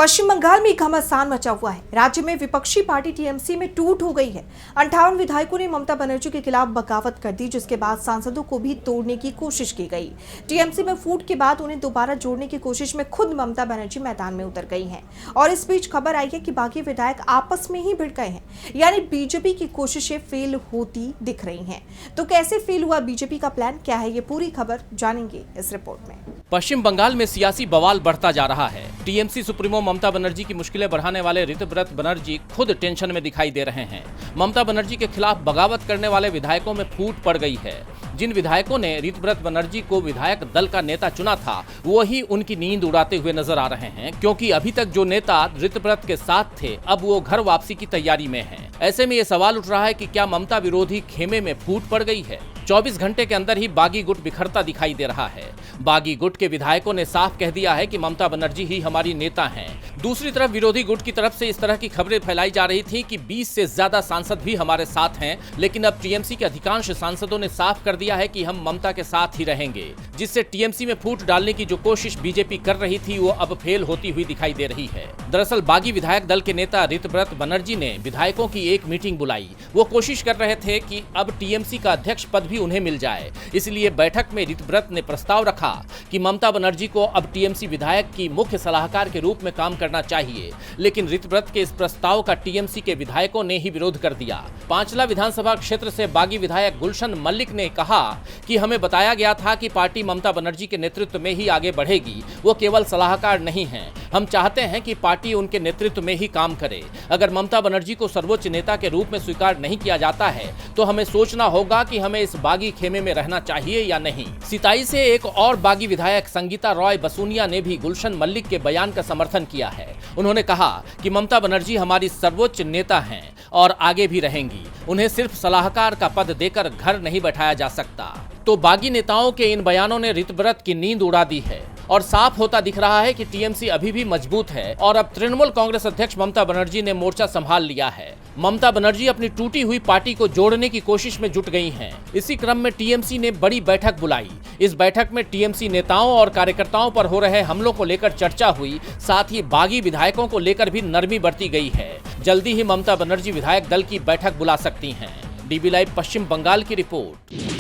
पश्चिम बंगाल में घमासान मचा हुआ है। राज्य में विपक्षी पार्टी टीएमसी में टूट हो गई है। 58 विधायकों ने ममता बनर्जी के खिलाफ बगावत कर दी, जिसके बाद सांसदों को भी तोड़ने की कोशिश की गई। टीएमसी में फूट के बाद उन्हें दोबारा जोड़ने की कोशिश में खुद ममता बनर्जी मैदान में उतर गई हैं। और इस बीच खबर आई है कि बाकी विधायक आपस में ही भिड़ गए हैं, यानी बीजेपी की कोशिशें फेल होती दिख रही हैं। तो कैसे फेल हुआ बीजेपी का प्लान, क्या है ये पूरी खबर जानेंगे इस रिपोर्ट में। पश्चिम बंगाल में सियासी बवाल बढ़ता जा रहा है। टीएमसी सुप्रीमो ममता बनर्जी की मुश्किलें बढ़ाने वाले ऋतव्रत बनर्जी खुद टेंशन में दिखाई दे रहे हैं। ममता बनर्जी के खिलाफ बगावत करने वाले विधायकों में फूट पड़ गई है। जिन विधायकों ने ऋतव्रत बनर्जी को विधायक दल का नेता चुना था, वही उनकी नींद उड़ाते हुए नजर आ रहे हैं, क्योंकि अभी तक जो नेता ऋतव्रत के साथ थे, अब वो घर वापसी की तैयारी में हैं। ऐसे में ये सवाल उठ रहा है कि क्या ममता विरोधी खेमे में फूट पड़ गई है। 24 घंटे के अंदर ही बागी गुट बिखरता दिखाई दे रहा है। बागी गुट के विधायकों ने साफ कह दिया है कि ममता बनर्जी ही हमारी नेता हैं। दूसरी तरफ विरोधी गुट की तरफ से इस तरह की खबरें फैलाई जा रही थी कि 20 से ज्यादा सांसद भी हमारे साथ हैं, लेकिन अब टीएमसी के अधिकांश सांसदों ने साफ कर दिया है कि हम ममता के साथ ही रहेंगे, जिससे टीएमसी में फूट डालने की जो कोशिश बीजेपी कर रही थी, वो अब फेल होती हुई दिखाई दे रही है। दरअसल बागी विधायक दल के नेता ऋतव्रत बनर्जी ने विधायकों की एक मीटिंग बुलाई। वो कोशिश कर रहे थे कि अब टीएमसी का अध्यक्ष पद भी उन्हें मिल जाए। इसलिए बैठक में ऋतव्रत ने प्रस्ताव रखा कि ममता बनर्जी को अब टीएमसी विधायक की मुख्य सलाहकार के रूप में काम करना चाहिए, लेकिन ऋतव्रत के इस प्रस्ताव का टीएमसी के विधायकों ने ही विरोध कर दिया। पांचला विधानसभा क्षेत्र से बागी विधायक गुलशन मल्लिक ने कहा कि हमें बताया गया था कि पार्टी ममता बनर्जी के नेतृत्व में ही आगे बढ़ेगी, वो केवल सलाहकार नहीं है। हम चाहते हैं कि पार्टी उनके नेतृत्व में ही काम करे। अगर ममता बनर्जी को सर्वोच्च नेता के रूप में स्वीकार नहीं किया जाता है, तो हमें सोचना होगा कि हमें इस बागी खेमे में रहना चाहिए या नहीं। सिताई से एक और बागी विधायक संगीता रॉय बसूनिया ने भी गुलशन मल्लिक के बयान का समर्थन किया है। उन्होंने कहा कि ममता बनर्जी हमारी सर्वोच्च नेता हैं और आगे भी रहेंगी। उन्हें सिर्फ सलाहकार का पद देकर घर नहीं बैठाया जा सकता। तो बागी नेताओं के इन बयानों ने ऋतव्रत की नींद उड़ा दी है और साफ होता दिख रहा है कि टीएमसी अभी भी मजबूत है और अब तृणमूल कांग्रेस अध्यक्ष ममता बनर्जी ने मोर्चा संभाल लिया है। ममता बनर्जी अपनी टूटी हुई पार्टी को जोड़ने की कोशिश में जुट गई हैं। इसी क्रम में टीएमसी ने बड़ी बैठक बुलाई। इस बैठक में टीएमसी नेताओं और कार्यकर्ताओं पर हो रहे हमलों को लेकर चर्चा हुई, साथ ही बागी विधायकों को लेकर भी नरमी बरती गई है। जल्दी ही ममता बनर्जी विधायक दल की बैठक बुला सकती हैं। डीबी लाइव पश्चिम बंगाल की रिपोर्ट।